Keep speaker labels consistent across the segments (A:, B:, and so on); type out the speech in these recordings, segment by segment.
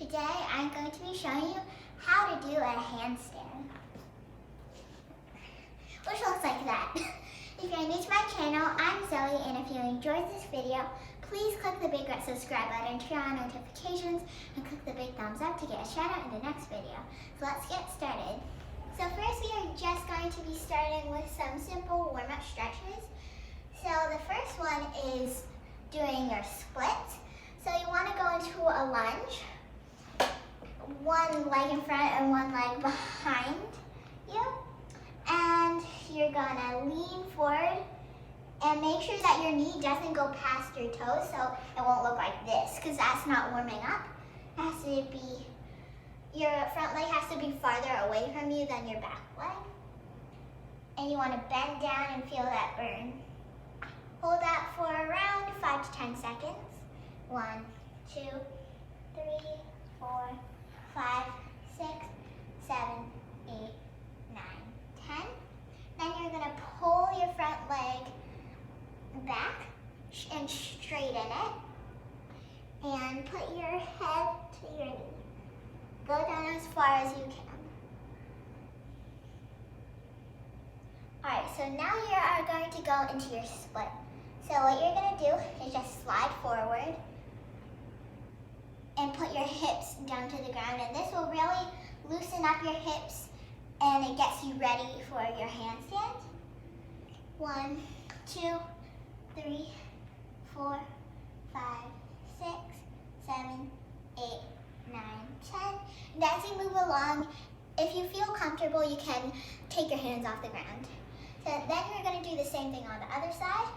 A: Today I'm going to be showing you how to do a handstand, which looks like that. If you're new to my channel, I'm Zoe, and if you enjoyed this video, please click the big red subscribe button, turn on notifications, and click the big thumbs up to get a shout out in the next video. So let's get started. So first we are just going to be starting with some simple warm-up stretches. So the first one is doing your splits. So you want to go into a lunge, one leg in front and one leg behind you. And you're gonna lean forward and make sure that your knee doesn't go past your toes so it won't look like this, because that's not warming up. It has to be, your front leg has to be farther away from you than your back leg. And you want to bend down and feel that burn. Hold that for around 5 to 10 seconds. 1, 2, 3, 4, 5, 6, 7, 8, 9, 10. Then you're going to pull your front leg back and straighten it. And put your head to your knee. Go down as far as you can. Alright, so now you are going to go into your split. So what you're going to do is just slide forward and put your hips down to the ground, and this will really loosen up your hips and it gets you ready for your handstand. 1, 2, 3, 4, 5, 6, 7, 8, 9, 10. And as you move along, if you feel comfortable, you can take your hands off the ground. So then you're going to do the same thing on the other side.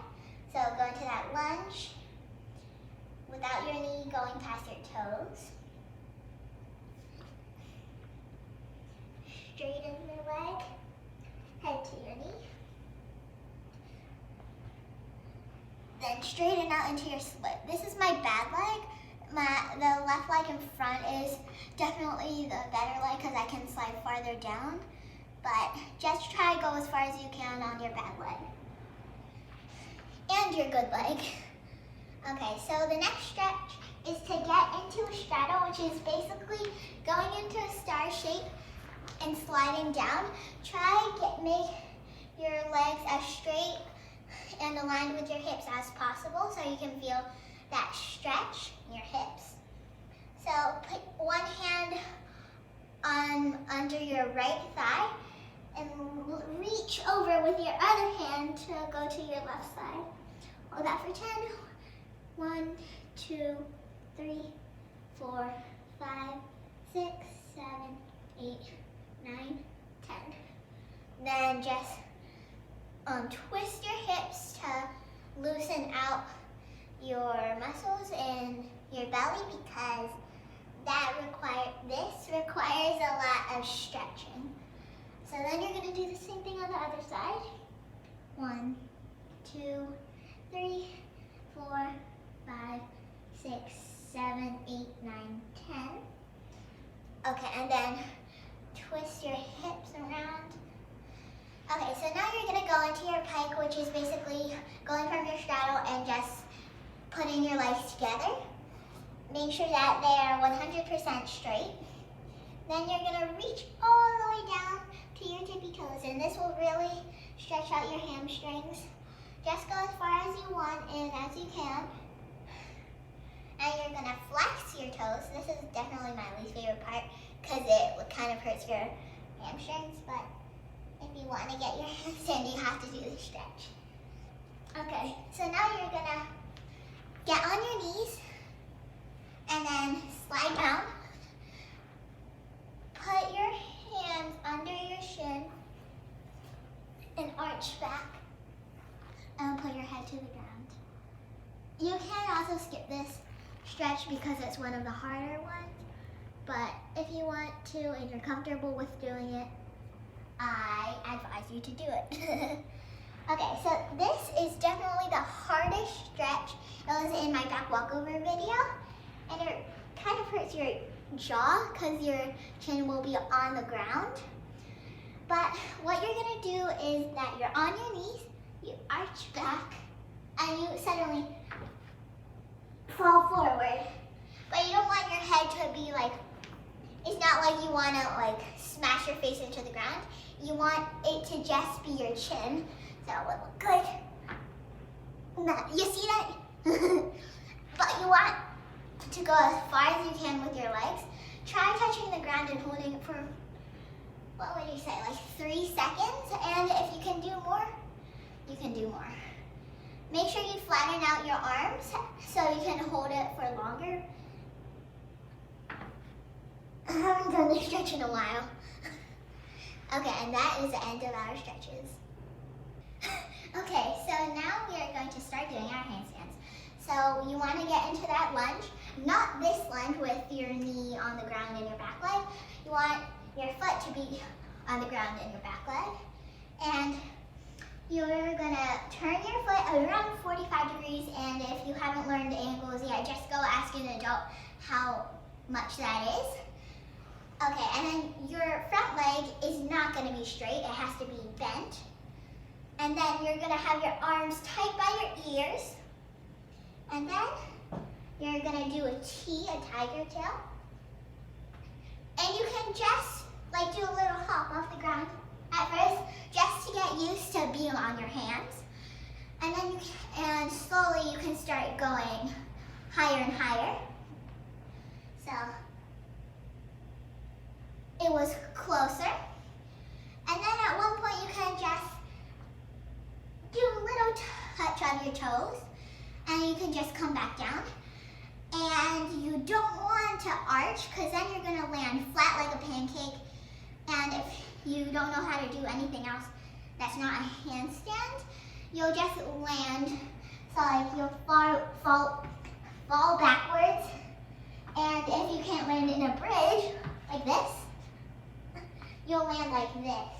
A: So go into that lunge without your knee going past your toes. Straighten your leg, head to your knee. Then straighten out into your split. This is my bad leg. The left leg in front is definitely the better leg because I can slide farther down. But just try to go as far as you can on your bad leg. And your good leg. Okay, so the next stretch is to get into a straddle, which is basically going into a star shape and sliding down. Try to make your legs as straight and aligned with your hips as possible so you can feel that stretch in your hips. So put one hand under your right thigh and reach over with your other hand to go to your left side. Hold that for 10. 1, 2, 3, 4, 5, 6, 7, 8, 9, 10. Then just twist your hips to loosen out your muscles in your belly, because this requires a lot of stretching. So then you're going to do the same thing on the other side. 1, 2, 3, 4, 5, 6, 7, 8, 9, 10. Okay, and then twist your hips around. Okay, so now you're going to go into your pike, which is basically going from your straddle and just putting your legs together. Make sure that they are 100% straight. Then you're going to reach all the way down to your tippy toes, and this will really stretch out your hamstrings. Just go as far as you want and as you can. And you're going to flex your toes. This is definitely my least favorite part because it kind of hurts your hamstrings, but if you want to get your handstand, you have to do the stretch. Okay, so now you're going to get on your knees and then slide down. Put your hands under your shin and arch back and put your head to the ground. You can also skip this stretch because it's one of the harder ones, but if you want to and you're comfortable with doing it, I advise you to do it. Okay, so this is definitely the hardest stretch. It was in my back walkover video, and it kind of hurts your jaw because your chin will be on the ground. But what you're going to do is that you're on your knees, you arch back, and you suddenly fall forward but you don't want your head to be like, it's not like you want to like smash your face into the ground. You want it to just be your chin, so it would look good. You see that? But you want to go as far as you can with your legs. Try touching the ground and holding it for, what would you say, like 3 seconds? And if you can do more, you can do more. Make sure you flatten out your arms so you can hold it for longer. I haven't done this stretch in a while. Okay, and that is the end of our stretches. Okay, so now we are going to start doing our handstands. So you want to get into that lunge, not this lunge with your knee on the ground and your back leg. You want your foot to be on the ground and your back leg. And you're gonna turn your foot around 45 degrees, and if you haven't learned the angles yet, just go ask an adult how much that is. Okay, and then your front leg is not gonna be straight, it has to be bent. And then you're gonna have your arms tight by your ears. And then you're gonna do a T, a tiger tail. And you can just like do a little hop off the ground at first, just to get used to being on your hands. And then and slowly you can start going higher and higher. So it was closer. And then at one point you can just do a little touch on your toes, and you can just come back down. And you don't want to arch, because then you're going to land flat like a pancake. And if you don't know how to do anything else that's not a handstand, you'll just land, so like you'll fall backwards. And if you can't land in a bridge like this, you'll land like this.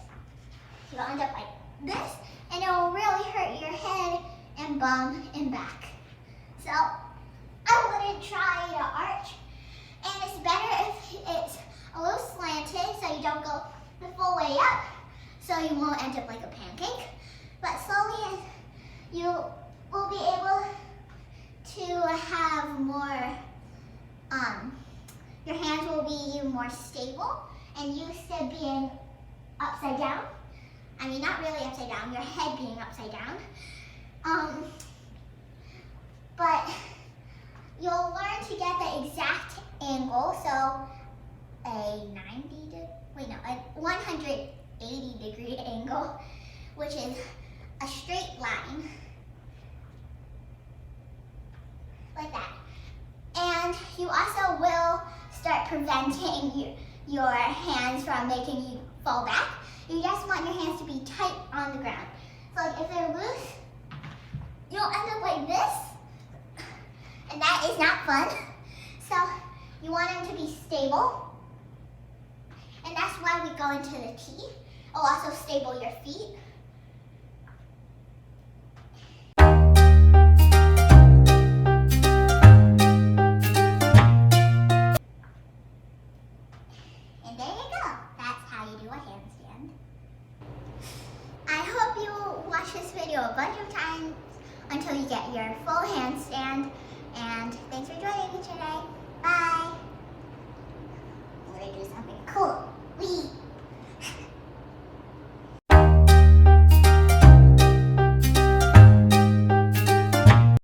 A: You'll end up like this, and it will really hurt your head and bum and back. So I wouldn't try to arch, and it's better if it's a little slanted so you don't go the full way up, so you won't end up like a pancake. But slowly you will be able to have more, your hands will be more stable and used to being upside down. I mean, not really upside down, your head being upside down. But you'll learn to get the exact angle, so a 180 degree angle, which is a straight line, like that. And you also will start preventing your hands from making you fall back. You just want your hands to be tight on the ground. So like if they're loose, you'll end up like this, and that is not fun. So you want them to be stable, and that's why we go into the T. It'll also stable your feet. And there you go. That's how you do a handstand. I hope you watch this video a bunch of times until you get your full handstand. And thanks for joining me today. Bye. I'm gonna do something cool. Wee.